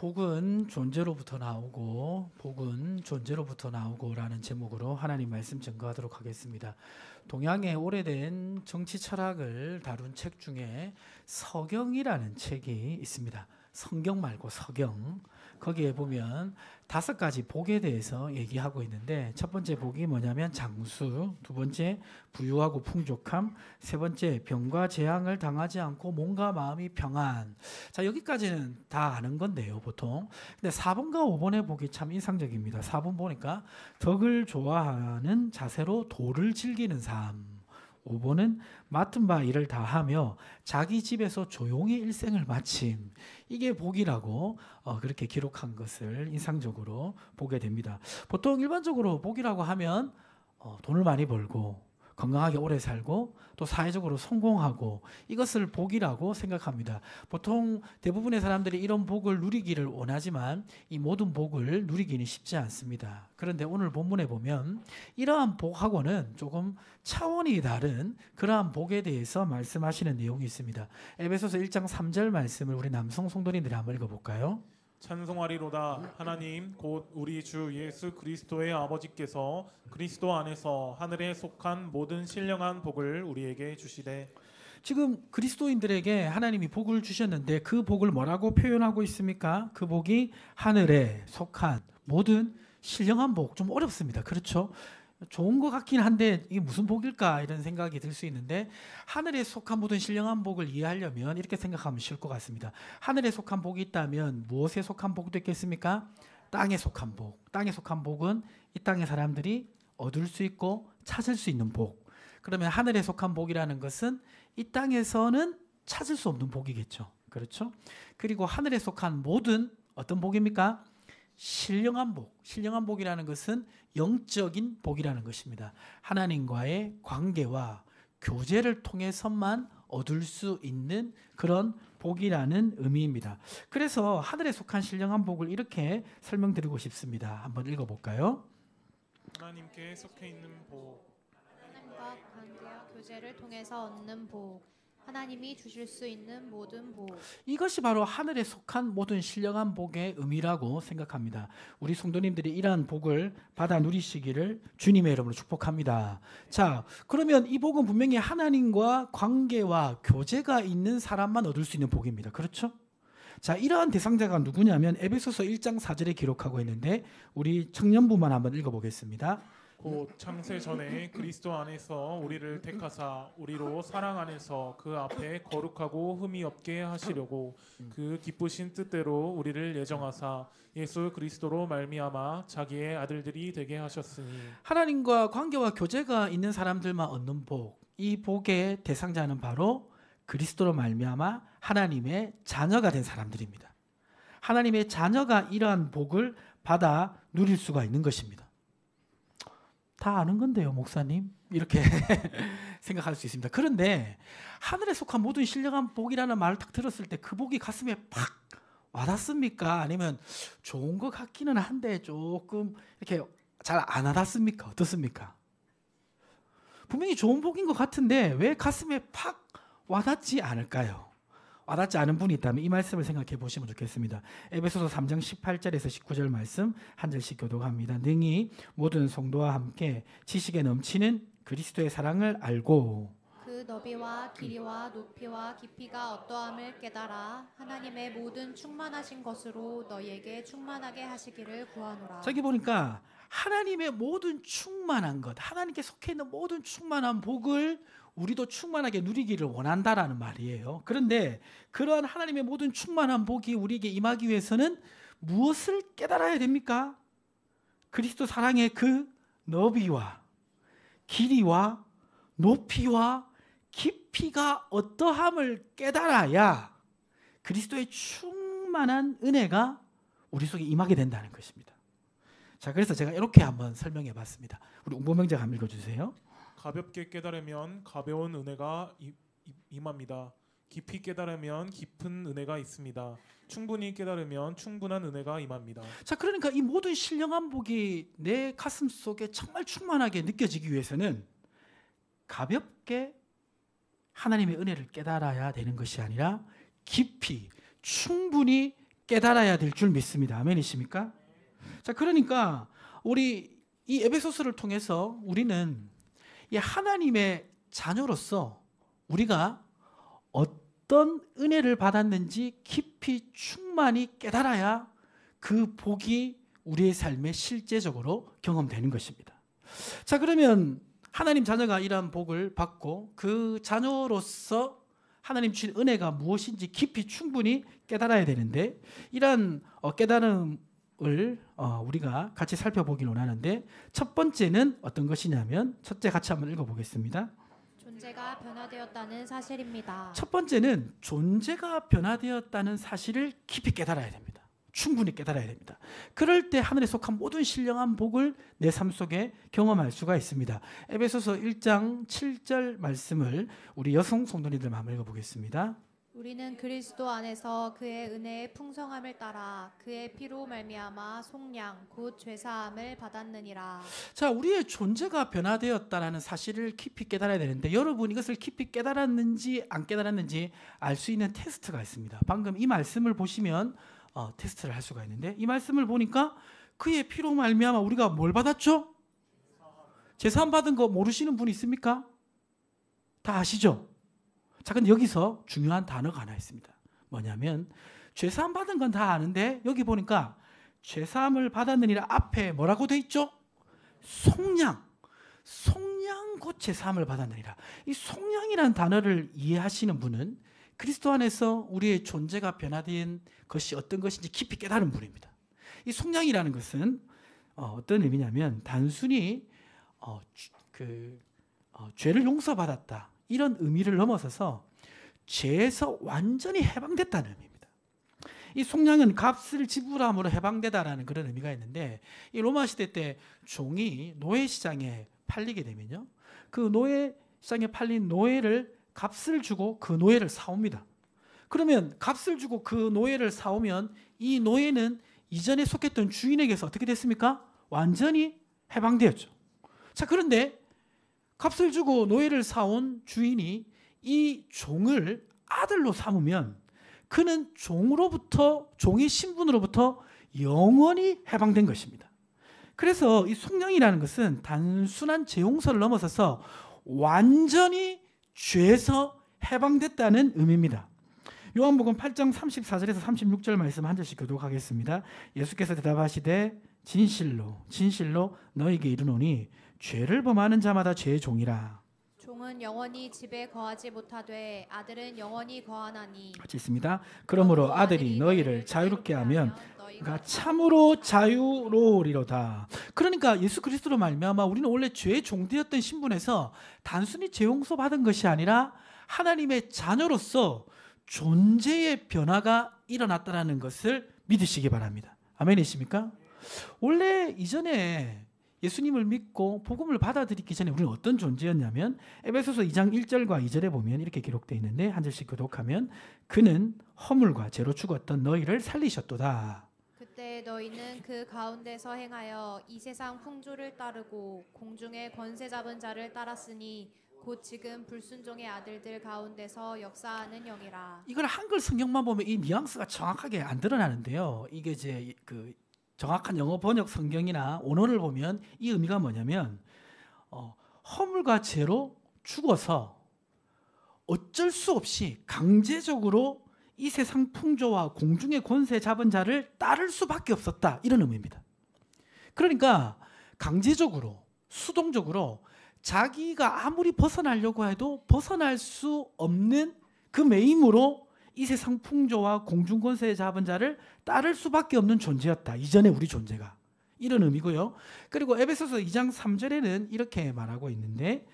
복은 존재로부터 나오고 복은 존재로부터 나오고라는 제목으로 하나님 말씀 증거하도록 하겠습니다. 동양의 오래된 정치 철학을 다룬 책 중에 서경이라는 책이 있습니다. 성경 말고 서경. 거기에 보면 5가지 복에 대해서 얘기하고 있는데, 첫 번째 복이 뭐냐면 장수, 두 번째 부유하고 풍족함, 세 번째 병과 재앙을 당하지 않고 몸과 마음이 평안. 자, 여기까지는 다 아는 건데요, 보통. 근데 4번과 5번의 복이 참 인상적입니다. 4번 보니까 덕을 좋아하는 자세로 도를 즐기는 삶. 5번은 맡은 바 일을 다하며 자기 집에서 조용히 일생을 마침. 이게 복이라고 그렇게 기록한 것을 인상적으로 보게 됩니다. 보통 일반적으로 복이라고 하면 돈을 많이 벌고 건강하게 오래 살고 또 사회적으로 성공하고, 이것을 복이라고 생각합니다. 보통 대부분의 사람들이 이런 복을 누리기를 원하지만 이 모든 복을 누리기는 쉽지 않습니다. 그런데 오늘 본문에 보면 이러한 복하고는 조금 차원이 다른 그러한 복에 대해서 말씀하시는 내용이 있습니다. 에베소서 1장 3절 말씀을 우리 남성 성도님들이 한번 읽어볼까요? 찬송하리로다. 하나님 곧 우리 주 예수 그리스도의 아버지께서 그리스도 안에서 하늘에 속한 모든 신령한 복을 우리에게 주시되. 지금 그리스도인들에게 하나님이 복을 주셨는데 그 복을 뭐라고 표현하고 있습니까? 그 복이 하늘에 속한 모든 신령한 복. 좀 어렵습니다. 그렇죠? 좋은 것 같긴 한데 이게 무슨 복일까 이런 생각이 들 수 있는데, 하늘에 속한 모든 신령한 복을 이해하려면 이렇게 생각하면 쉬울 것 같습니다. 하늘에 속한 복이 있다면 무엇에 속한 복도 있겠습니까? 땅에 속한 복. 땅에 속한 복은 이 땅의 사람들이 얻을 수 있고 찾을 수 있는 복. 그러면 하늘에 속한 복이라는 것은 이 땅에서는 찾을 수 없는 복이겠죠. 그렇죠? 그리고 하늘에 속한 모든 어떤 복입니까? 신령한 복. 신령한 복이라는 것은 영적인 복이라는 것입니다. 하나님과의 관계와 교제를 통해서만 얻을 수 있는 그런 복이라는 의미입니다. 그래서 하늘에 속한 신령한 복을 이렇게 설명드리고 싶습니다. 한번 읽어볼까요? 하나님께 속해 있는 복. 하나님과 관계와 교제를 통해서 얻는 복. 하나님이 주실 수 있는 모든 복. 이것이 바로 하늘에 속한 모든 신령한 복의 의미라고 생각합니다. 우리 성도님들이 이러한 복을 받아 누리시기를 주님의 이름으로 축복합니다. 자, 그러면 이 복은 분명히 하나님과 관계와 교제가 있는 사람만 얻을 수 있는 복입니다. 그렇죠? 자, 이러한 대상자가 누구냐면 에베소서 1장 4절에 기록하고 있는데, 우리 청년부만 한번 읽어보겠습니다. 곧 창세 전에 그리스도 안에서 우리를 택하사 우리로 사랑 안에서 그 앞에 거룩하고 흠이 없게 하시려고 그 기쁘신 뜻대로 우리를 예정하사 예수 그리스도로 말미암아 자기의 아들들이 되게 하셨으니. 하나님과 관계와 교제가 있는 사람들만 얻는 복. 이 복의 대상자는 바로 그리스도로 말미암아 하나님의 자녀가 된 사람들입니다. 하나님의 자녀가 이러한 복을 받아 누릴 수가 있는 것입니다. 다 아는 건데요, 목사님. 이렇게 생각할 수 있습니다. 그런데 하늘에 속한 모든 신령한 복이라는 말을 딱 들었을 때 그 복이 가슴에 팍 와닿습니까? 아니면 좋은 것 같기는 한데 조금 이렇게 잘 안 와닿습니까? 어떻습니까? 분명히 좋은 복인 것 같은데 왜 가슴에 팍 와닿지 않을까요? 와닿지 않은 분이 있다면 이 말씀을 생각해 보시면 좋겠습니다. 에베소서 3장 18절에서 19절 말씀 한 절씩 교독합니다. 능히 모든 성도와 함께 지식에 넘치는 그리스도의 사랑을 알고 그 너비와 길이와 높이와 깊이가 어떠함을 깨달아 하나님의 모든 충만하신 것으로 너희에게 충만하게 하시기를 구하노라. 저기 보니까 하나님의 모든 충만한 것, 하나님께 속해 있는 모든 충만한 복을 우리도 충만하게 누리기를 원한다라는 말이에요. 그런데 그러한 하나님의 모든 충만한 복이 우리에게 임하기 위해서는 무엇을 깨달아야 됩니까? 그리스도 사랑의 그 너비와 길이와 높이와 깊이가 어떠함을 깨달아야 그리스도의 충만한 은혜가 우리 속에 임하게 된다는 것입니다. 자, 그래서 제가 이렇게 한번 설명해 봤습니다. 우리 웅보명제가 한번 읽어주세요. 가볍게 깨달으면 가벼운 은혜가 임합니다. 깊이 깨달으면 깊은 은혜가 있습니다. 충분히 깨달으면 충분한 은혜가 임합니다. 자, 그러니까 이 모든 신령한 복이 내 가슴 속에 정말 충만하게 느껴지기 위해서는 가볍게 하나님의 은혜를 깨달아야 되는 것이 아니라 깊이 충분히 깨달아야 될 줄 믿습니다. 아멘이십니까? 자, 그러니까 우리 이 에베소서를 통해서 우리는 이 하나님의 자녀로서 우리가 어떤 은혜를 받았는지 깊이 충만히 깨달아야 그 복이 우리의 삶에 실제적으로 경험되는 것입니다. 자, 그러면 하나님 자녀가 이러한 복을 받고 그 자녀로서 하나님 주신 은혜가 무엇인지 깊이 충분히 깨달아야 되는데, 이러한 깨달음을 우리가 같이 살펴보길 원하는데, 첫 번째는 어떤 것이냐면, 첫째 같이 한번 읽어보겠습니다. 존재가 변화되었다는 사실입니다. 첫 번째는 존재가 변화되었다는 사실을 깊이 깨달아야 됩니다. 충분히 깨달아야 됩니다. 그럴 때 하늘에 속한 모든 신령한 복을 내 삶 속에 경험할 수가 있습니다. 에베소서 1장 7절 말씀을 우리 여성 성도님들 한번 읽어보겠습니다. 우리는 그리스도 안에서 그의 은혜의 풍성함을 따라 그의 피로 말미암아 속량 곧 죄사함을 받았느니라. 자, 우리의 존재가 변화되었다는 사실을 깊이 깨달아야 되는데, 여러분 이것을 깊이 깨달았는지 안 깨달았는지 알 수 있는 테스트가 있습니다. 방금 이 말씀을 보시면 테스트를 할 수가 있는데, 이 말씀을 보니까 그의 피로 말미암아 우리가 뭘 받았죠? 제사함 받은 거 모르시는 분 있습니까? 다 아시죠? 자, 근데 여기서 중요한 단어가 하나 있습니다. 뭐냐면, 죄사함 받은 건 다 아는데 여기 보니까 죄사함을 받았느니라 앞에 뭐라고 돼 있죠? 속량 곧 죄사함을 받았느니라. 이 속량이라는 단어를 이해하시는 분은 그리스도 안에서 우리의 존재가 변화된 것이 어떤 것인지 깊이 깨달은 분입니다. 이 속량이라는 것은 어떤 의미냐면, 단순히 죄를 용서받았다 이런 의미를 넘어서서 죄에서 완전히 해방됐다는 의미입니다. 이 속량은 값을 지불함으로 해방되다라는 그런 의미가 있는데, 이 로마 시대 때 종이 노예 시장에 팔리게 되면요, 그 노예 시장에 팔린 노예를 값을 주고 그 노예를 사옵니다. 그러면 값을 주고 그 노예를 사오면 이 노예는 이전에 속했던 주인에게서 어떻게 됐습니까? 완전히 해방되었죠. 자, 그런데 값을 주고 노예를 사온 주인이 이 종을 아들로 삼으면 그는 종의 신분으로부터 영원히 해방된 것입니다. 그래서 이 속량이라는 것은 단순한 죄 용서를 넘어서서 완전히 죄에서 해방됐다는 의미입니다. 요한복음 8장 34절에서 36절 말씀 한 절씩 교독하겠습니다. 예수께서 대답하시되 진실로 너희에게 이르노니 죄를 범하는 자마다 죄의 종이라. 종은 영원히 집에 거하지 못하되 아들은 영원히 거하나니. 같이 있습니다. 그러므로 아들이 너희를 자유롭게 하면 그러니까 참으로 자유로우리로다. 그러니까 예수 그리스도로 말미암아 우리는 원래 죄의 종되었던 신분에서 단순히 죄 용서 받은 것이 아니라 하나님의 자녀로서 존재의 변화가 일어났다는 것을 믿으시기 바랍니다. 아멘이십니까? 원래 이전에 예수님을 믿고 복음을 받아들이기 전에 우리는 어떤 존재였냐면, 에베소서 2장 1절과 2절에 보면 이렇게 기록되어 있는데, 한 절씩 교독하면, 그는 허물과 죄로 죽었던 너희를 살리셨도다. 그때 너희는 그 가운데서 행하여 이 세상 풍조를 따르고 공중의 권세 잡은 자를 따랐으니 곧 지금 불순종의 아들들 가운데서 역사하는 영이라. 이걸 한글 성경만 보면 이 뉘앙스가 정확하게 안 드러나는데요. 이게 이제 정확한 영어 번역 성경이나 원어를 보면 이 의미가 뭐냐면, 허물과 죄로 죽어서 어쩔 수 없이 강제적으로 이 세상 풍조와 공중의 권세 잡은 자를 따를 수밖에 없었다, 이런 의미입니다. 그러니까 강제적으로, 수동적으로 자기가 아무리 벗어나려고 해도 벗어날 수 없는 그 매임으로 이 세상 풍조와 공중 권세 잡은 자를 따를 수밖에 없는 존재였다, 이전에 우리 존재가. 이런 의미고요. 그리고 에베소서 2장 3절에는 이렇게 말하고 있는데,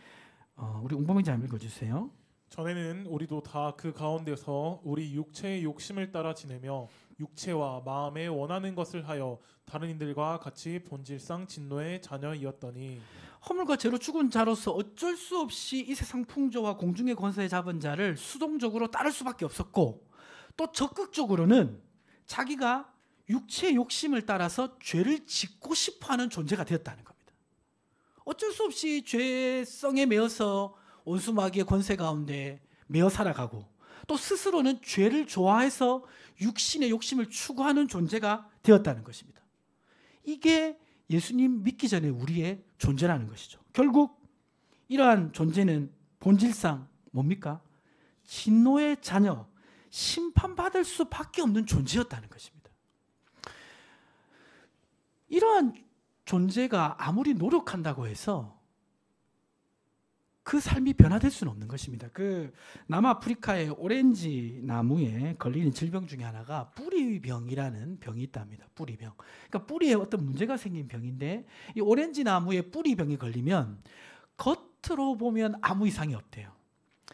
우리 웅범이자 한번 읽어주세요. 전에는 우리도 다 그 가운데서 우리 육체의 욕심을 따라 지내며 육체와 마음에 원하는 것을 하여 다른 이들과 같이 본질상 진노의 자녀이었더니. 허물과 죄로 죽은 자로서 어쩔 수 없이 이 세상 풍조와 공중의 권세에 잡은 자를 수동적으로 따를 수밖에 없었고, 또 적극적으로는 자기가 육체의 욕심을 따라서 죄를 짓고 싶어하는 존재가 되었다는 겁니다. 어쩔 수 없이 죄성에 매여서 원수 마귀의 권세 가운데 매여 살아가고, 또 스스로는 죄를 좋아해서 육신의 욕심을 추구하는 존재가 되었다는 것입니다. 이게 예수님 믿기 전에 우리의 존재라는 것이죠. 결국 이러한 존재는 본질상 뭡니까? 진노의 자녀, 심판받을 수밖에 없는 존재였다는 것입니다. 이러한 존재가 아무리 노력한다고 해서 그 삶이 변화될 수는 없는 것입니다. 그 남아프리카의 오렌지 나무에 걸리는 질병 중에 하나가 뿌리병이라는 병이 있답니다. 뿌리병. 그러니까 뿌리에 어떤 문제가 생긴 병인데 이 오렌지 나무에 뿌리병이 걸리면 겉으로 보면 아무 이상이 없대요.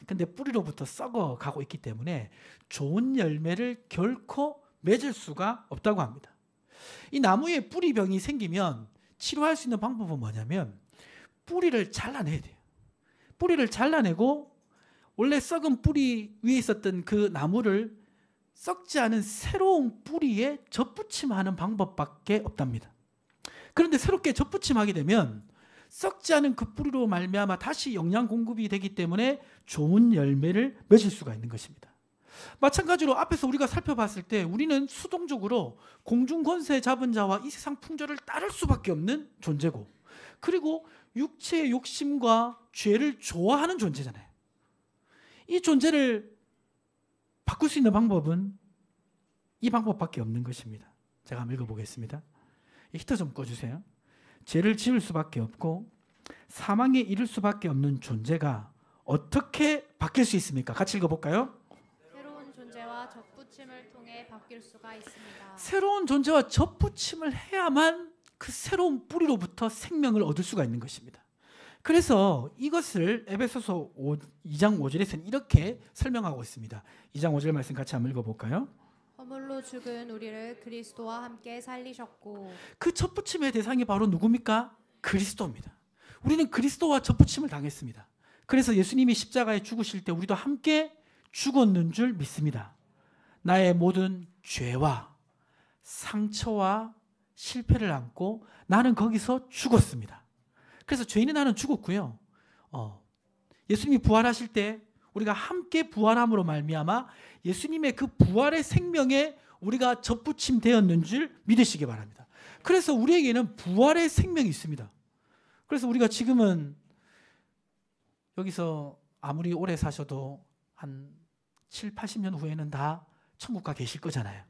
근데 뿌리로부터 썩어가고 있기 때문에 좋은 열매를 결코 맺을 수가 없다고 합니다. 이 나무에 뿌리병이 생기면 치료할 수 있는 방법은 뭐냐면 뿌리를 잘라내야 돼요. 뿌리를 잘라내고 원래 썩은 뿌리 위에 있었던 그 나무를 썩지 않은 새로운 뿌리에 접붙임하는 방법밖에 없답니다. 그런데 새롭게 접붙임하게 되면 썩지 않은 그 뿌리로 말미암아 다시 영양 공급이 되기 때문에 좋은 열매를 맺을 수가 있는 것입니다. 마찬가지로 앞에서 우리가 살펴봤을 때 우리는 수동적으로 공중 권세 잡은 자와 이 세상 풍조를 따를 수밖에 없는 존재고, 그리고 육체의 욕심과 죄를 좋아하는 존재잖아요. 이 존재를 바꿀 수 있는 방법은 이 방법밖에 없는 것입니다. 제가 한번 읽어보겠습니다. 히터 좀 꺼주세요. 죄를 지을 수밖에 없고 사망에 이를 수밖에 없는 존재가 어떻게 바뀔 수 있습니까? 같이 읽어볼까요? 새로운 존재와 접붙임을 통해 바뀔 수가 있습니다. 새로운 존재와 접붙임을 해야만 그 새로운 뿌리로부터 생명을 얻을 수가 있는 것입니다. 그래서 이것을 에베소서 2장 5절에서는 이렇게 설명하고 있습니다. 2장 5절 말씀 같이 한번 읽어볼까요? 허물로 죽은 우리를 그리스도와 함께 살리셨고. 그 접붙임의 대상이 바로 누굽니까? 그리스도입니다. 우리는 그리스도와 접붙임을 당했습니다. 그래서 예수님이 십자가에 죽으실 때 우리도 함께 죽었는 줄 믿습니다. 나의 모든 죄와 상처와 실패를 안고 나는 거기서 죽었습니다. 그래서 죄인의 나는 죽었고요. 예수님이 부활하실 때 우리가 함께 부활함으로 말미암아 예수님의 그 부활의 생명에 우리가 접붙임 되었는 줄 믿으시기 바랍니다. 그래서 우리에게는 부활의 생명이 있습니다. 그래서 우리가 지금은 여기서 아무리 오래 사셔도 한 7, 80년 후에는 다 천국 가 계실 거잖아요.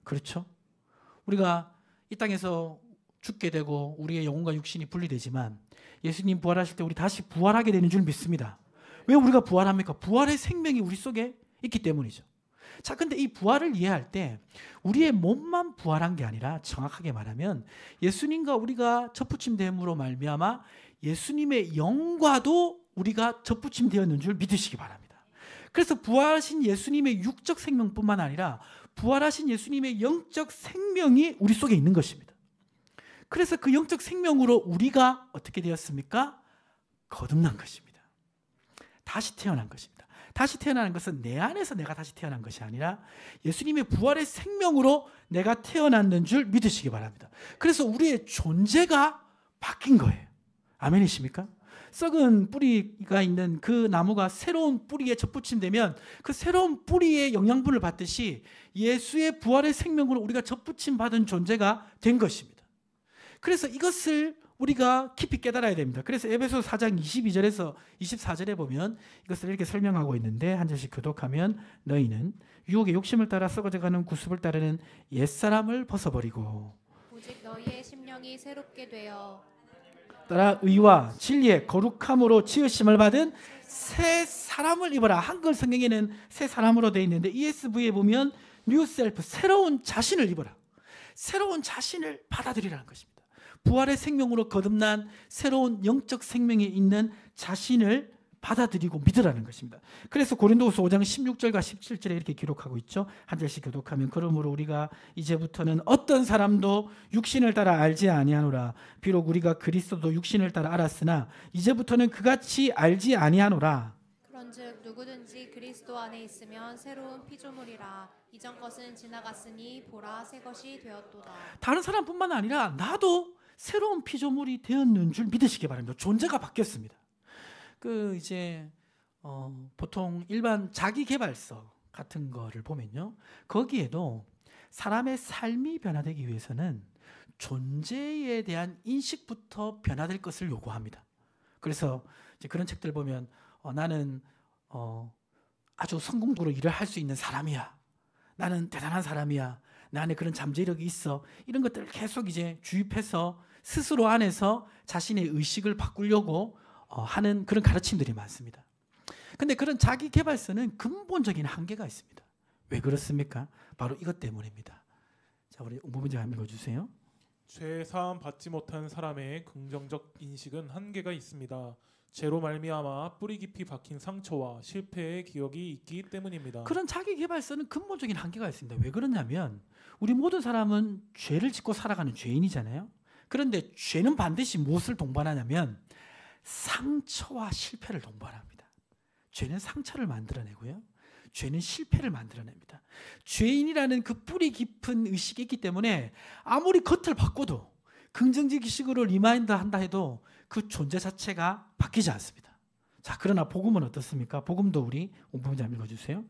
그렇죠? 우리가 이 땅에서 죽게 되고 우리의 영혼과 육신이 분리되지만 예수님 부활하실 때 우리 다시 부활하게 되는 줄 믿습니다. 왜 우리가 부활합니까? 부활의 생명이 우리 속에 있기 때문이죠. 자, 근데 이 부활을 이해할 때 우리의 몸만 부활한 게 아니라 정확하게 말하면 예수님과 우리가 접붙임됨으로 말미암아 예수님의 영과도 우리가 접붙임되었는 줄 믿으시기 바랍니다. 그래서 부활하신 예수님의 육적 생명뿐만 아니라 부활하신 예수님의 영적 생명이 우리 속에 있는 것입니다. 그래서 그 영적 생명으로 우리가 어떻게 되었습니까? 거듭난 것입니다. 다시 태어난 것입니다. 다시 태어나는 것은 내 안에서 내가 다시 태어난 것이 아니라 예수님의 부활의 생명으로 내가 태어났는 줄 믿으시기 바랍니다. 그래서 우리의 존재가 바뀐 거예요. 아멘이십니까? 썩은 뿌리가 있는 그 나무가 새로운 뿌리에 접붙임되면 그 새로운 뿌리의 영양분을 받듯이 예수의 부활의 생명으로 우리가 접붙임 받은 존재가 된 것입니다. 그래서 이것을 우리가 깊이 깨달아야 됩니다. 그래서 에베소 4장 22절에서 24절에 보면 이것을 이렇게 설명하고 있는데 한 절씩 교독하면 너희는 유혹의 욕심을 따라 썩어져가는 구습을 따르는 옛사람을 벗어버리고 오직 너희의 심령이 새롭게 되어 따라 의와 진리의 거룩함으로 지으심을 받은 새 사람을 입어라. 한글 성경에는 새 사람으로 되어 있는데 ESV에 보면 뉴 셀프, 새로운 자신을 입어라. 새로운 자신을 받아들이라는 것입니다. 부활의 생명으로 거듭난 새로운 영적 생명이 있는 자신을 받아들이고 믿으라는 것입니다. 그래서 고린도후서 5장 16절과 17절에 이렇게 기록하고 있죠. 한 절씩 교독하면 그러므로 우리가 이제부터는 어떤 사람도 육신을 따라 알지 아니하노라. 비록 우리가 그리스도도 육신을 따라 알았으나 이제부터는 그같이 알지 아니하노라. 그런즉 누구든지 그리스도 안에 있으면 새로운 피조물이라. 이전 것은 지나갔으니 보라 새 것이 되었도다. 다른 사람뿐만 아니라 나도 새로운 피조물이 되었는 줄 믿으시기 바랍니다. 존재가 바뀌었습니다. 보통 일반 자기개발서, 같은 거를 보면요, 거기에도 사람의 삶이 변화되기 위해서는 존재에 대한 인식부터 변화될 것을 요구합니다. 그래서 이제 그런 책들 보면 나는 아주 성공적으로 일을 할 수 있는 사람이야. 나는 대단한 사람이야. 내 안에 그런 잠재력이 있어. 이런 것들을 계속 이제 주입해서 스스로 안에서 자신의 의식을 바꾸려고 하는 그런 가르침들이 많습니다. 근데 그런 자기 개발서는 근본적인 한계가 있습니다. 왜 그렇습니까? 바로 이것 때문입니다. 자, 우리 옹부분장 한번 읽어주세요. 죄 사함 받지 못한 사람의 긍정적 인식은 한계가 있습니다. 죄로 말미암아 뿌리 깊이 박힌 상처와 실패의 기억이 있기 때문입니다. 그런 자기 개발서는 근본적인 한계가 있습니다. 왜 그러냐면 우리 모든 사람은 죄를 짓고 살아가는 죄인이잖아요. 그런데 죄는 반드시 무엇을 동반하냐면 상처와 실패를 동반합니다. 죄는 상처를 만들어내고요, 죄는 실패를 만들어냅니다. 죄인이라는 그 뿌리 깊은 의식이 있기 때문에 아무리 겉을 바꿔도 긍정적 의식으로 리마인드 한다 해도 그 존재 자체가 바뀌지 않습니다. 자, 그러나 복음은 어떻습니까? 복음도 우리 옹부분장 읽어주세요.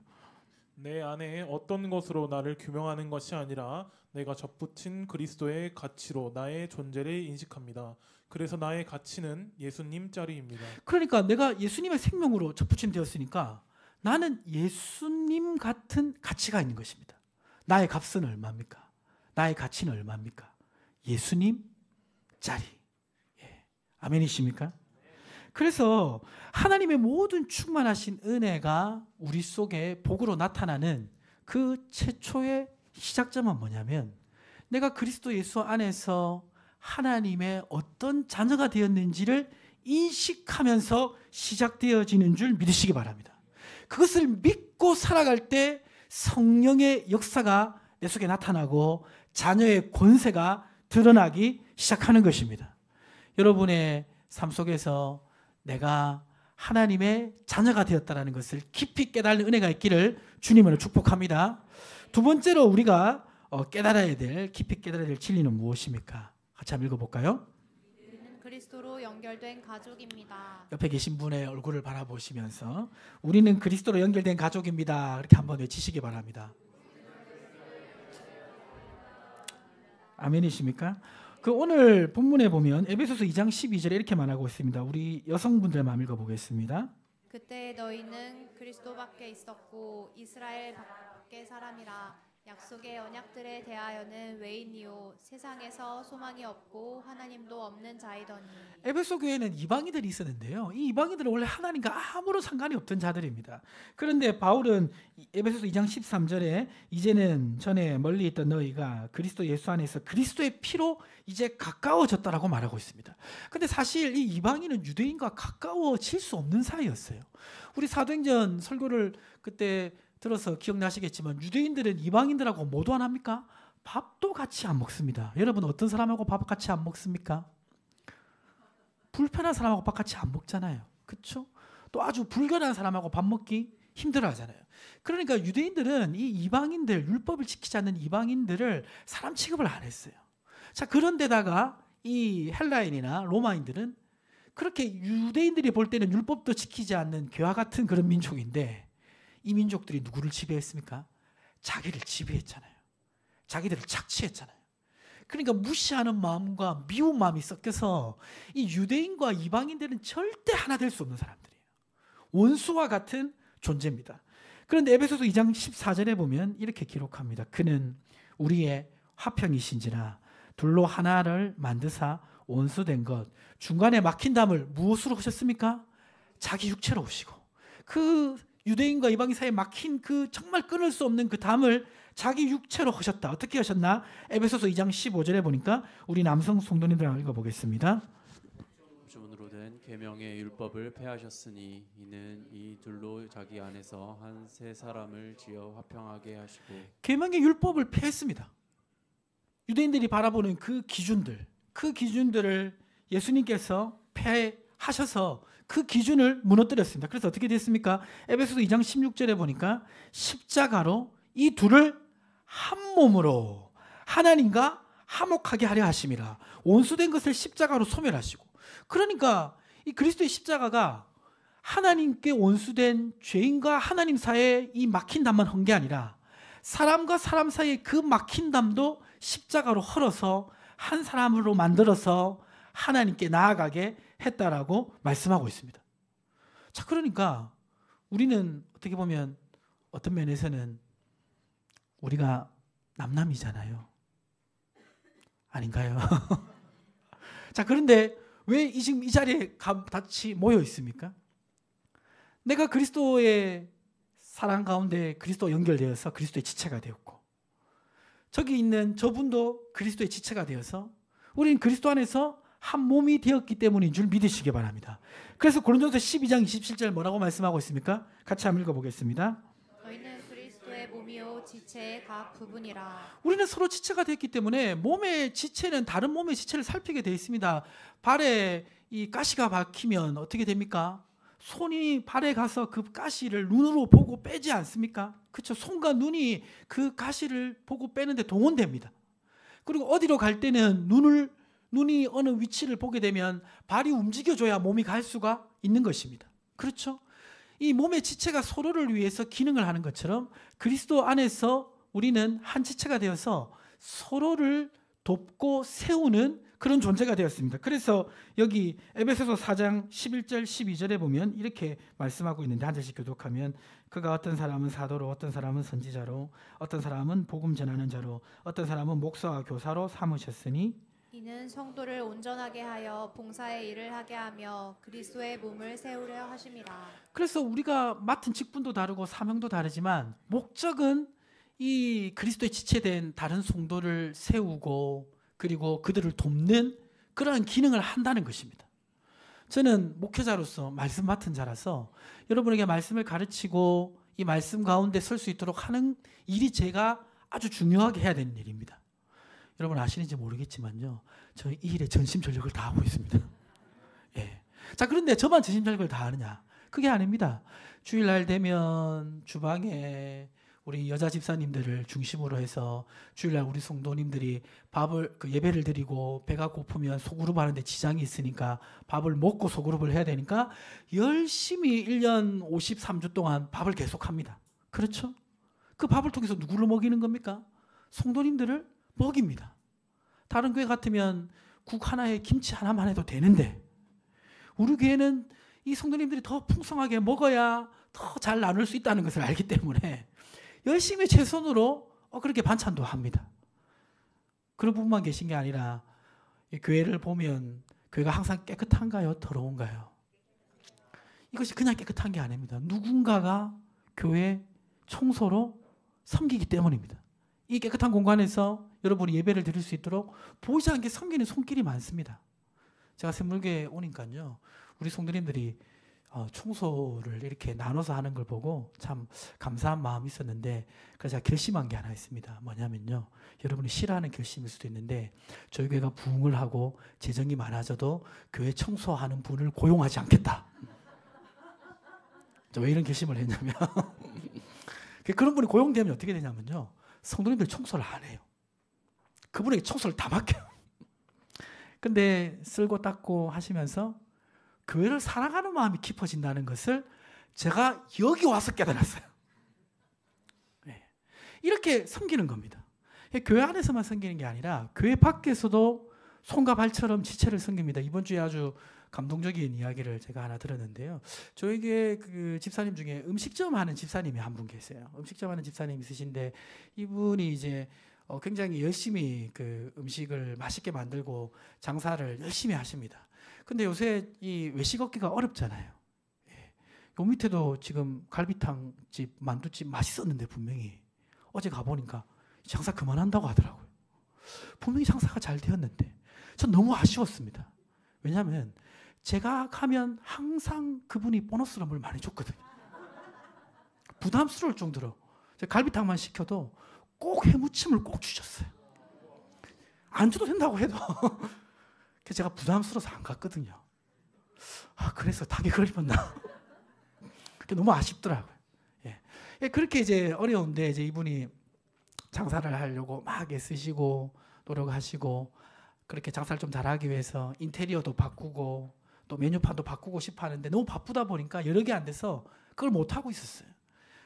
내 안에 어떤 것으로 나를 규명하는 것이 아니라 내가 접붙인 그리스도의 가치로 나의 존재를 인식합니다. 그래서 나의 가치는 예수님 짜리입니다. 그러니까 내가 예수님의 생명으로 접붙임 되었으니까 나는 예수님 같은 가치가 있는 것입니다. 나의 값은 얼마입니까? 나의 가치는 얼마입니까? 예수님 짜리. 예. 아멘이십니까? 그래서 하나님의 모든 충만하신 은혜가 우리 속에 복으로 나타나는 그 최초의 시작점은 뭐냐면 내가 그리스도 예수 안에서 하나님의 어떤 자녀가 되었는지를 인식하면서 시작되어지는 줄 믿으시기 바랍니다. 그것을 믿고 살아갈 때 성령의 역사가 내 속에 나타나고 자녀의 권세가 드러나기 시작하는 것입니다. 여러분의 삶 속에서 내가 하나님의 자녀가 되었다는 것을 깊이 깨달는 은혜가 있기를 주님으로 축복합니다. 두 번째로 우리가 깨달아야 될, 깊이 깨달아야 될 진리는 무엇입니까? 같이 한번 읽어볼까요? 우리는 그리스도로 연결된 가족입니다. 옆에 계신 분의 얼굴을 바라보시면서 우리는 그리스도로 연결된 가족입니다. 이렇게 한번 외치시기 바랍니다. 아멘이십니까? 그 오늘 본문에 보면 에베소서 2장 12절에 이렇게 말하고 있습니다. 우리 여성분들만 읽어보겠습니다. 그때 너희는 그리스도밖에 있었고 이스라엘 밖의 사람이라. 약속의 언약들에 대하여는 외인이요 세상에서 소망이 없고 하나님도 없는 자이더니. 에베소 교회는 이방인들이 있었는데요, 이 이방인들은 원래 하나님과 아무런 상관이 없던 자들입니다. 그런데 바울은 에베소서 2장 13절에 이제는 전에 멀리 있던 너희가 그리스도 예수 안에서 그리스도의 피로 이제 가까워졌다라고 말하고 있습니다. 근데 사실 이 이방인은 유대인과 가까워질 수 없는 사이였어요. 우리 사도행전 설교를 그때 들어서 기억나시겠지만 유대인들은 이방인들하고 뭐도 안 합니까? 밥도 같이 안 먹습니다. 여러분 어떤 사람하고 밥 같이 안 먹습니까? 불편한 사람하고 밥 같이 안 먹잖아요. 그렇죠? 또 아주 불결한 사람하고 밥 먹기 힘들어하잖아요. 그러니까 유대인들은 이 이방인들, 율법을 지키지 않는 이방인들을 사람 취급을 안 했어요. 자, 그런데다가 이 헬라인이나 로마인들은 그렇게 유대인들이 볼 때는 율법도 지키지 않는 괴와 같은 그런 민족인데 이 민족들이 누구를 지배했습니까? 자기를 지배했잖아요. 자기들을 착취했잖아요. 그러니까 무시하는 마음과 미운 마음이 섞여서 이 유대인과 이방인들은 절대 하나 될 수 없는 사람들이에요. 원수와 같은 존재입니다. 그런데 에베소서 2장 14절에 보면 이렇게 기록합니다. 그는 우리의 화평이신지라 둘로 하나를 만드사 원수된 것 중간에 막힌 담을 무엇으로 하셨습니까? 자기 육체로 오시고 그 유대인과 이방인 사이에 막힌 그 정말 끊을 수 없는 그 담을 자기 육체로 하셨다. 어떻게 하셨나? 에베소서 2장 15절에 보니까 우리 남성 성도님들 읽어보겠습니다. 주문으로 된 계명의 율법을 폐하셨으니 이는 이 둘로 자기 안에서 한 세 사람을 지어 화평하게 하시고. 계명의 율법을 폐했습니다. 유대인들이 바라보는 그 기준들을 예수님께서 폐하셔서 그 기준을 무너뜨렸습니다. 그래서 어떻게 됐습니까? 에베소서 2장 16절에 보니까 십자가로 이 둘을 한 몸으로 하나님과 화목하게 하려 하심이라. 원수된 것을 십자가로 소멸하시고. 그러니까 이 그리스도의 십자가가 하나님께 원수된 죄인과 하나님 사이에 이 막힌 담만 한 게 아니라 사람과 사람 사이의 그 막힌 담도 십자가로 헐어서 한 사람으로 만들어서 하나님께 나아가게 했다라고 말씀하고 있습니다. 자, 그러니까 우리는 어떻게 보면 어떤 면에서는 우리가 남남이잖아요. 아닌가요? 자, 그런데 왜 지금 이 자리에 같이 모여 있습니까? 내가 그리스도의 사랑 가운데 그리스도 연결되어서 그리스도의 지체가 되었고, 저기 있는 저분도 그리스도의 지체가 되어서 우리는 그리스도 안에서 한 몸이 되었기 때문인 줄 믿으시기 바랍니다. 그래서 고린도서 12장 27절 뭐라고 말씀하고 있습니까? 같이 한번 읽어보겠습니다. 너희는 그리스도의 몸이요 지체의 각 부분이라. 우리는 서로 지체가 됐기 때문에 몸의 지체는 다른 몸의 지체를 살피게 되어 있습니다. 발에 이 가시가 박히면 어떻게 됩니까? 손이 발에 가서 그 가시를 눈으로 보고 빼지 않습니까? 그렇죠. 손과 눈이 그 가시를 보고 빼는데 동원됩니다. 그리고 어디로 갈 때는 눈이 어느 위치를 보게 되면 발이 움직여줘야 몸이 갈 수가 있는 것입니다. 그렇죠. 이 몸의 지체가 서로를 위해서 기능을 하는 것처럼 그리스도 안에서 우리는 한 지체가 되어서 서로를 돕고 세우는 그런 존재가 되었습니다. 그래서 여기 에베소서 4장 11절 12절에 보면 이렇게 말씀하고 있는데, 한 절씩 교독하면 그가 어떤 사람은 사도로, 어떤 사람은 선지자로, 어떤 사람은 복음 전하는 자로, 어떤 사람은 목사와 교사로 삼으셨으니 이는 성도를 온전하게 하여 봉사의 일을 하게 하며 그리스도의 몸을 세우려 하심이라. 그래서 우리가 맡은 직분도 다르고 사명도 다르지만 목적은 이 그리스도의 지체된 다른 성도를 세우고 그리고 그들을 돕는 그러한 기능을 한다는 것입니다. 저는 목회자로서 말씀 맡은 자라서 여러분에게 말씀을 가르치고 이 말씀 가운데 설 수 있도록 하는 일이 제가 아주 중요하게 해야 되는 일입니다. 여러분 아시는지 모르겠지만요, 저 이 일에 전심전력을 다하고 있습니다. 예. 자, 그런데 저만 전심전력을 다하느냐? 그게 아닙니다. 주일날 되면 주방에 우리 여자 집사님들을 중심으로 해서 주일날 우리 성도님들이 예배를 드리고 배가 고프면 소그룹 하는데 지장이 있으니까 밥을 먹고 소그룹을 해야 되니까 열심히 1년 53주 동안 밥을 계속합니다. 그렇죠? 그 밥을 통해서 누구를 먹이는 겁니까? 성도님들을 먹입니다. 다른 교회 같으면 국 하나에 김치 하나만 해도 되는데 우리 교회는 이 성도님들이 더 풍성하게 먹어야 더 잘 나눌 수 있다는 것을 알기 때문에 열심히 최선으로 그렇게 반찬도 합니다. 그런 분만 계신 게 아니라 이 교회를 보면 교회가 항상 깨끗한가요? 더러운가요? 이것이 그냥 깨끗한 게 아닙니다. 누군가가 교회 청소로 섬기기 때문입니다. 이 깨끗한 공간에서 여러분이 예배를 드릴 수 있도록 보이지 않게 섬기는 손길이 많습니다. 제가 샘물교에 오니까요, 우리 성도님들이 청소를 이렇게 나눠서 하는 걸 보고 참 감사한 마음이 있었는데, 그래서 제가 결심한 게 하나 있습니다. 뭐냐면요, 여러분이 싫어하는 결심일 수도 있는데 저희 교회가 부흥을 하고 재정이 많아져도 교회 청소하는 분을 고용하지 않겠다. 왜 이런 결심을 했냐면 그런 분이 고용되면 어떻게 되냐면요, 성도님들 청소를 안 해요. 그분에게 청소를 다 맡겨요. 근데 쓸고 닦고 하시면서 교회를 사랑하는 마음이 깊어진다는 것을 제가 여기 와서 깨달았어요. 네. 이렇게 섬기는 겁니다. 교회 안에서만 섬기는 게 아니라 교회 밖에서도 손과 발처럼 지체를 섬깁니다. 이번 주에 아주 감동적인 이야기를 제가 하나 들었는데요. 저희 교회 그 집사님 중에 음식점 하는 집사님이 한 분 계세요. 음식점 하는 집사님 있으신데 이분이 이제 굉장히 열심히 그 음식을 맛있게 만들고 장사를 열심히 하십니다. 근데 요새 이 외식 얻기가 어렵잖아요. 요 밑에도 지금 갈비탕집, 만두집 맛있었는데 분명히 어제 가보니까 장사 그만한다고 하더라고요. 분명히 장사가 잘 되었는데 전 너무 아쉬웠습니다. 왜냐하면 제가 가면 항상 그분이 보너스로 뭘 많이 줬거든요. 부담스러울 정도로 제가 갈비탕만 시켜도 꼭 해무침을 꼭 주셨어요. 안 줘도 된다고 해도 제가 부담스러워서 안 갔거든요. 그래서 닭이 걸렸나? 너무 아쉽더라고요. 예. 그렇게 이제 어려운데 이제 이분이 장사를 하려고 막 애쓰시고 노력하시고 그렇게 장사를 좀 잘하기 위해서 인테리어도 바꾸고 또 메뉴판도 바꾸고 싶어 하는데 너무 바쁘다 보니까 여러 개 안 돼서 그걸 못 하고 있었어요.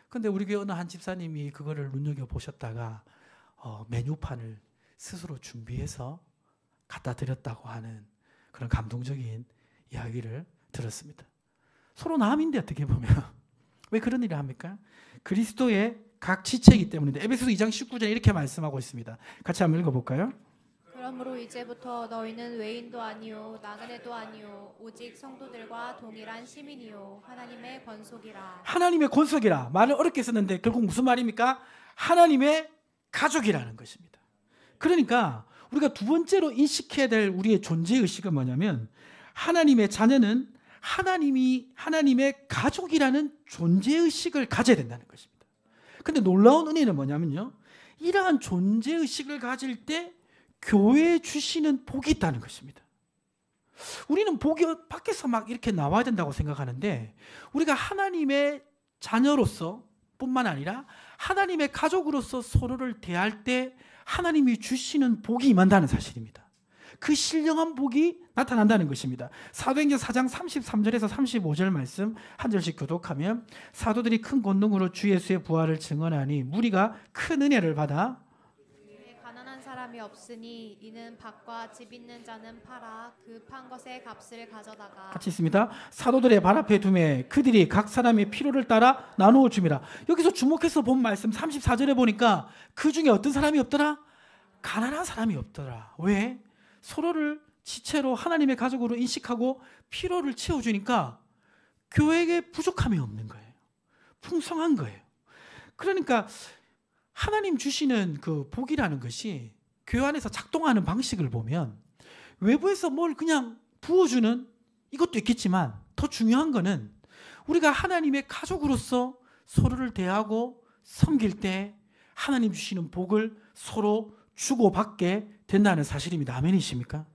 근데 우리 교회 어느 한 집사님이 그거를 눈여겨 보셨다가 메뉴판을 스스로 준비해서 갖다 드렸다고 하는 그런 감동적인 이야기를 들었습니다. 서로 남인데 어떻게 보면 왜 그런 일을 합니까? 그리스도의 각 지체이기 때문인데 에베소서 2장 19절에 이렇게 말씀하고 있습니다. 같이 한번 읽어볼까요? 그러므로 이제부터 너희는 외인도 아니요 나그네도 아니요 오직 성도들과 동일한 시민이요 하나님의 권속이라. 하나님의 권속이라. 말을 어렵게 썼는데 결국 무슨 말입니까? 하나님의 가족이라는 것입니다. 그러니까 우리가 두 번째로 인식해야 될 우리의 존재의식은 뭐냐면 하나님의 자녀는 하나님의 가족이라는 존재의식을 가져야 된다는 것입니다. 근데 놀라운 은혜는 뭐냐면요, 이러한 존재의식을 가질 때 교회에 주시는 복이 있다는 것입니다. 우리는 복이 밖에서 막 이렇게 나와야 된다고 생각하는데 우리가 하나님의 자녀로서 뿐만 아니라 하나님의 가족으로서 서로를 대할 때 하나님이 주시는 복이 임한다는 사실입니다. 그 신령한 복이 나타난다는 것입니다. 사도행전 4장 33절에서 35절 말씀 한 절씩 교독하면 사도들이 큰 권능으로 주 예수의 부활을 증언하니 무리가 큰 은혜를 받아 가난한 사람이 없으니 이는 밭과 집 있는 자는 팔아 그 판 것의 값을 가져다가 같이 있습니다. 사도들의 발 앞에 두매 그들이 각 사람의 필요를 따라 나누어 줍니다. 여기서 주목해서 본 말씀 34절에 보니까 그 중에 어떤 사람이 없더라? 가난한 사람이 없더라. 왜? 서로를 지체로 하나님의 가족으로 인식하고 필요를 채워주니까 교회에 부족함이 없는 거예요. 풍성한 거예요. 그러니까 하나님 주시는 그 복이라는 것이 교회 안에서 작동하는 방식을 보면 외부에서 뭘 그냥 부어주는 이것도 있겠지만 더 중요한 거는 우리가 하나님의 가족으로서 서로를 대하고 섬길 때 하나님 주시는 복을 서로 주고받게 된다는 사실입니다. 아멘이십니까?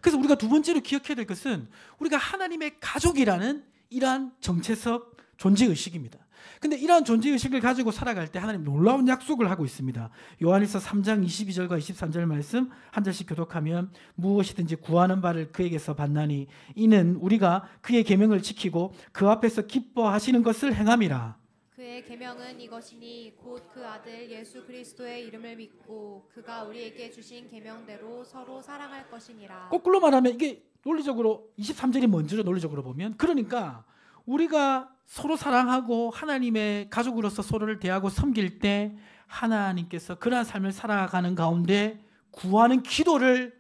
그래서 우리가 두 번째로 기억해야 될 것은 우리가 하나님의 가족이라는 이러한 정체적 존재의식입니다. 근데 이러한 존재의식을 가지고 살아갈 때 하나님 놀라운 약속을 하고 있습니다. 요한일서 3장 22절과 23절 말씀 한 절씩 교독하면 무엇이든지 구하는 바를 그에게서 받나니 이는 우리가 그의 계명을 지키고 그 앞에서 기뻐하시는 것을 행함이라. 그의 계명은 이것이니 곧 그 아들 예수 그리스도의 이름을 믿고 그가 우리에게 주신 계명대로 서로 사랑할 것이니라. 거꾸로 말하면 이게 논리적으로 23절이 뭔지를 논리적으로 보면 그러니까 우리가 서로 사랑하고 하나님의 가족으로서 서로를 대하고 섬길 때 하나님께서 그러한 삶을 살아가는 가운데 구하는 기도를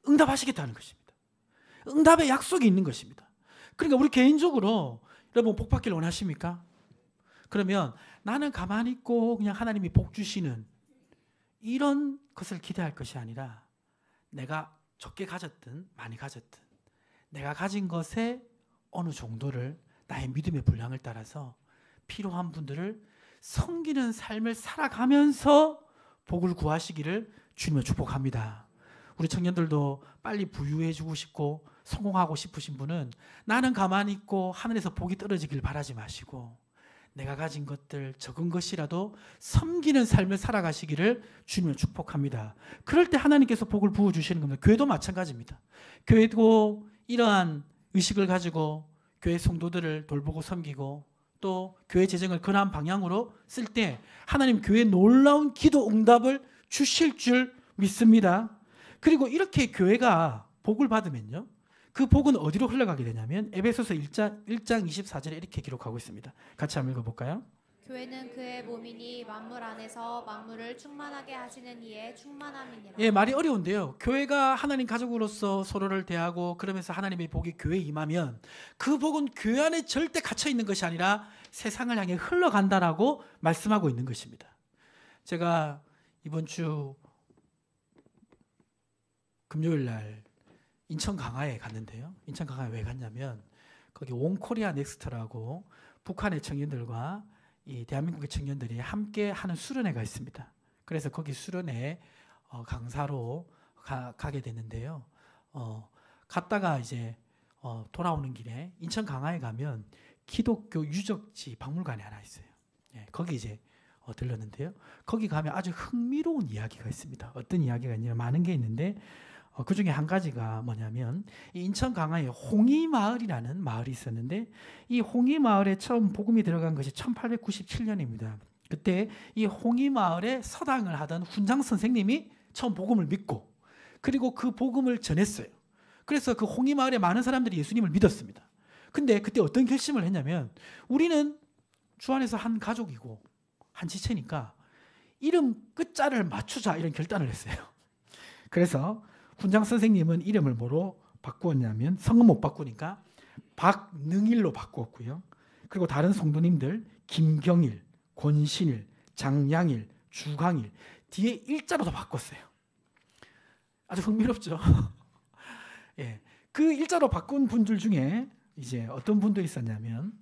응답하시겠다는 것입니다. 응답의 약속이 있는 것입니다. 그러니까 우리 개인적으로 여러분 복 받기를 원하십니까? 그러면 나는 가만히 있고 그냥 하나님이 복 주시는 이런 것을 기대할 것이 아니라 내가 적게 가졌든 많이 가졌든 내가 가진 것의 어느 정도를 나의 믿음의 분량을 따라서 필요한 분들을 섬기는 삶을 살아가면서 복을 구하시기를 주님을 축복합니다. 우리 청년들도 빨리 부유해지고 싶고 성공하고 싶으신 분은 나는 가만히 있고 하늘에서 복이 떨어지길 바라지 마시고 내가 가진 것들 적은 것이라도 섬기는 삶을 살아가시기를 주님을 축복합니다. 그럴 때 하나님께서 복을 부어주시는 겁니다. 교회도 마찬가지입니다. 교회도 이러한 의식을 가지고 교회 성도들을 돌보고 섬기고 또 교회 재정을 그러한 방향으로 쓸 때 하나님 교회에 놀라운 기도 응답을 주실 줄 믿습니다. 그리고 이렇게 교회가 복을 받으면요, 그 복은 어디로 흘러가게 되냐면 에베소서 1장 24절에 이렇게 기록하고 있습니다. 같이 한번 읽어볼까요? 교회는 그의 몸이니 만물 안에서 만물을 충만하게 하시는 이의 충만함이니라. 예, 말이 어려운데요. 교회가 하나님 가족으로서 서로를 대하고 그러면서 하나님의 복이 교회에 임하면 그 복은 교회 안에 절대 갇혀 있는 것이 아니라 세상을 향해 흘러간다라고 말씀하고 있는 것입니다. 제가 이번 주 금요일 날 인천 강화에 갔는데요. 인천 강화에 왜 갔냐면 거기 온코리아 넥스트라고 북한의 청년들과 이 대한민국의 청년들이 함께 하는 수련회가 있습니다. 그래서 거기 수련회 강사로 가게 됐는데요. 갔다가 이제 돌아오는 길에 인천 강화에 가면 기독교 유적지 박물관이 하나 있어요. 예, 거기 이제 들렀는데요. 거기 가면 아주 흥미로운 이야기가 있습니다. 어떤 이야기가 있냐면 많은 게 있는데 그 중에 한 가지가 뭐냐면 이 인천 강화에 홍이마을이라는 마을이 있었는데 이 홍이마을에 처음 복음이 들어간 것이 1897년입니다. 그때 이 홍이마을에 서당을 하던 훈장 선생님이 처음 복음을 믿고 그리고 그 복음을 전했어요. 그래서 그 홍이마을에 많은 사람들이 예수님을 믿었습니다. 근데 그때 어떤 결심을 했냐면 우리는 주 안에서 한 가족이고 한 지체니까 이름 끝자를 맞추자 이런 결단을 했어요. 그래서 훈장 선생님은 이름을 뭐로 바꾸었냐면 성은 못 바꾸니까 박능일로 바꾸었고요. 그리고 다른 성도님들 김경일, 권신일, 장양일, 주강일 뒤에 일자로 더 바꿨어요. 아주 흥미롭죠. 예, 그 일자로 바꾼 분들 중에 이제 어떤 분도 있었냐면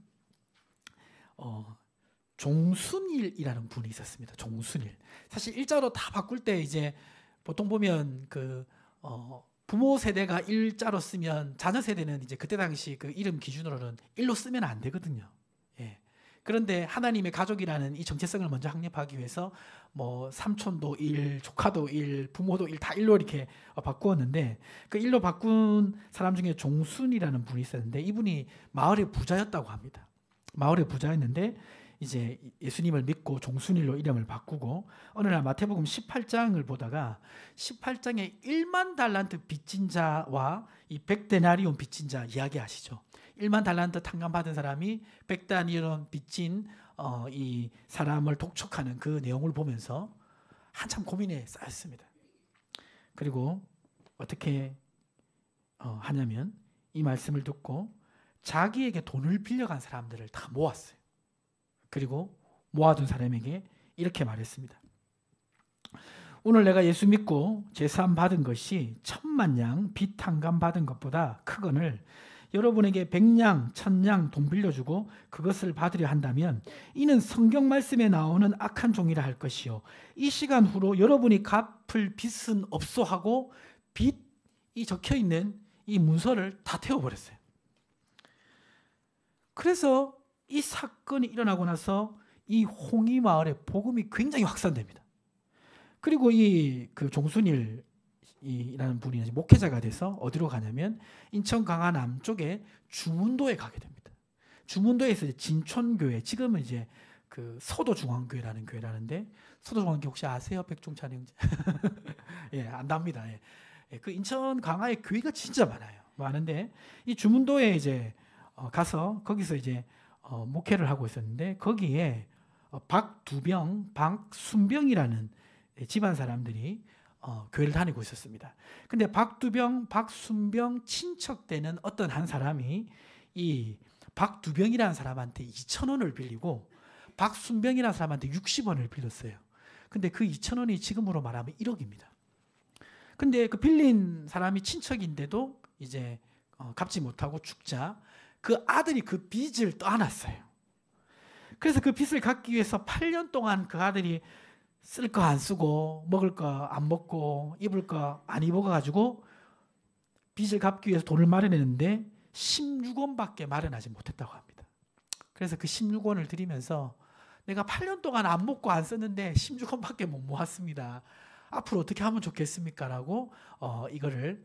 종순일이라는 분이 있었습니다. 종순일. 사실 일자로 다 바꿀 때 이제 보통 보면 그 부모 세대가 일자로 쓰면 자녀 세대는 이제 그때 당시 그 이름 기준으로는 일로 쓰면 안 되거든요. 예. 그런데 하나님의 가족이라는 이 정체성을 먼저 확립하기 위해서 뭐 삼촌도 일, 조카도 일, 부모도 일 다 일로 이렇게 바꾸었는데 그 일로 바꾼 사람 중에 종순이라는 분이 있었는데 이분이 마을의 부자였다고 합니다. 마을의 부자였는데 이제 예수님을 믿고 종순일로 이름을 바꾸고 어느 날 마태복음 18장을 보다가 18장에 1만 달란트 빚진 자와 이 100데나리온 빚진 자 이야기하시죠. 1만 달란트 탕감받은 사람이 100데나리온 빚진 이 사람을 독촉하는 그 내용을 보면서 한참 고민에 쌓였습니다. 그리고 어떻게 하냐면 이 말씀을 듣고 자기에게 돈을 빌려간 사람들을 다 모았어요. 그리고 모아둔 사람에게 이렇게 말했습니다. 오늘 내가 예수 믿고 제사함 받은 것이 1000만 양 빚 탕감 받은 것보다 크거늘 여러분에게 100냥 1000냥 돈 빌려주고 그것을 받으려 한다면 이는 성경 말씀에 나오는 악한 종이라 할 것이요 이 시간 후로 여러분이 갚을 빚은 없소 하고 빚이 적혀있는 이 문서를 다 태워버렸어요. 그래서 이 사건이 일어나고 나서 이 홍이마을의 복음이 굉장히 확산됩니다. 그리고 이 그 종순일이라는 분이 목회자가 돼서 어디로 가냐면 인천 강화 남쪽에 주문도에 가게 됩니다. 주문도에서 이제 진촌교회, 지금은 이제 그 서도중앙교회라는 교회라는데 서도중앙교회 혹시 아세요, 백종찬 형제? 예, 안답니다. 예. 그 인천 강화에 교회가 진짜 많아요. 많은데 이 주문도에 이제 가서 거기서 이제 목회를 하고 있었는데 거기에 박두병, 박순병이라는 집안 사람들이 교회를 다니고 있었습니다. 근데 박두병, 박순병 친척되는 어떤 한 사람이 이 박두병이라는 사람한테 2,000원을 빌리고 박순병이라는 사람한테 60원을 빌렸어요. 근데 그 2,000원이 지금으로 말하면 1억입니다. 근데 그 빌린 사람이 친척인데도 이제 갚지 못하고 죽자 그 아들이 그 빚을 떠안았어요. 그래서 그 빚을 갚기 위해서 8년 동안 그 아들이 쓸 거 안 쓰고 먹을 거 안 먹고 입을 거 안 입어가지고 빚을 갚기 위해서 돈을 마련했는데 16원밖에 마련하지 못했다고 합니다. 그래서 그 16원을 드리면서 내가 8년 동안 안 먹고 안 썼는데 16원밖에 못 모았습니다. 앞으로 어떻게 하면 좋겠습니까? 라고 이거를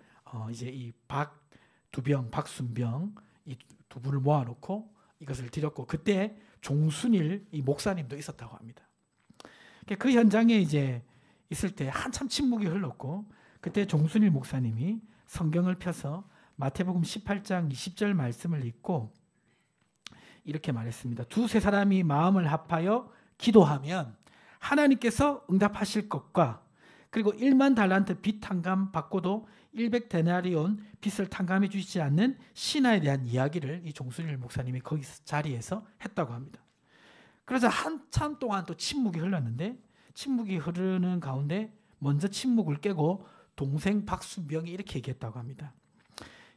이제 이 박두병, 박순병 이 두 분을 모아놓고 이것을 드렸고 그때 종순일 이 목사님도 있었다고 합니다. 그 현장에 이제 있을 때 한참 침묵이 흘렀고 그때 종순일 목사님이 성경을 펴서 마태복음 18장 20절 말씀을 읽고 이렇게 말했습니다. 두세 사람이 마음을 합하여 기도하면 하나님께서 응답하실 것과 그리고 1만 달란트 빚 탕감 받고도 100데나리온 빚을 탕감해 주시지 않는 신하에 대한 이야기를 이 종순일 목사님이 거기 자리에서 했다고 합니다. 그래서 한참 동안 또 침묵이 흘렀는데 침묵이 흐르는 가운데 먼저 침묵을 깨고 동생 박순병이 이렇게 얘기했다고 합니다.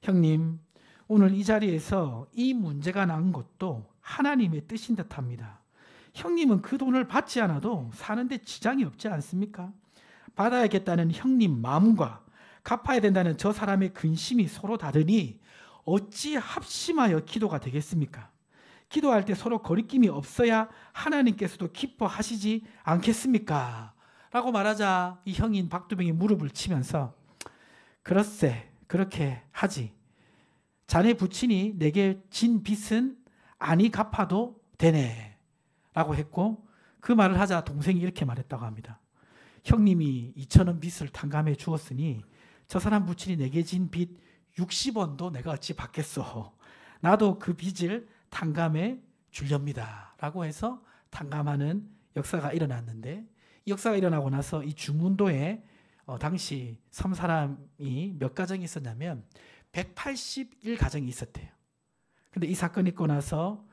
형님, 오늘 이 자리에서 이 문제가 난 것도 하나님의 뜻인 듯합니다. 형님은 그 돈을 받지 않아도 사는데 지장이 없지 않습니까? 받아야겠다는 형님 마음과 갚아야 된다는 저 사람의 근심이 서로 다르니 어찌 합심하여 기도가 되겠습니까? 기도할 때 서로 거리낌이 없어야 하나님께서도 기뻐하시지 않겠습니까? 라고 말하자 이 형인 박두병이 무릎을 치면서 그렇세, 그렇게 하지. 자네 부친이 내게 진 빚은 아니 갚아도 되네 라고 했고, 그 말을 하자 동생이 이렇게 말했다고 합니다. 형님이 2,000원 빚을 탕감해 주었으니 저 사람 부친이 내게 진 빚 60원도 내가 어찌 받겠소. 나도 그 빚을 탕감해 주렵니다 라고 해서 탕감하는 역사가 일어났는데, 이 역사가 일어나고 나서 이 중문도에 당시 섬 사람이 몇 가정이 있었냐면 181가정이 있었대요. 근데 이 사건이 있고 나서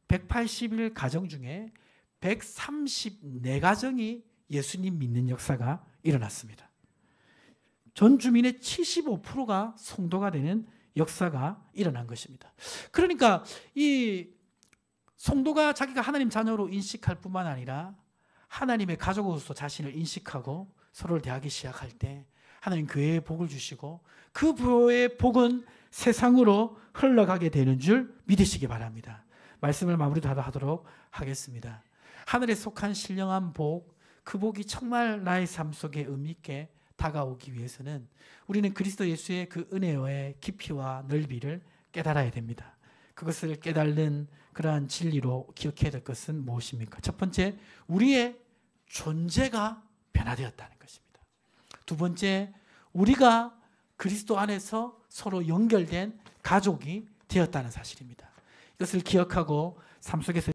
181가정 중에 134가정이 예수님 믿는 역사가 일어났습니다. 전 주민의 75%가 성도가 되는 역사가 일어난 것입니다. 그러니까 이 성도가 자기가 하나님 자녀로 인식할 뿐만 아니라 하나님의 가족으로서 자신을 인식하고 서로를 대하기 시작할 때 하나님 교회에 복을 주시고 그 교회의 복은 세상으로 흘러가게 되는 줄 믿으시기 바랍니다. 말씀을 마무리하도록 하겠습니다. 하늘에 속한 신령한 복, 그 복이 정말 나의 삶 속에 의미 있게 다가오기 위해서는 우리는 그리스도 예수의 그 은혜의 깊이와 넓이를 깨달아야 됩니다. 그것을 깨달는 그러한 진리로 기억해야 될 것은 무엇입니까? 첫 번째, 우리의 존재가 변화되었다는 것입니다. 두 번째, 우리가 그리스도 안에서 서로 연결된 가족이 되었다는 사실입니다. 이것을 기억하고 삶 속에서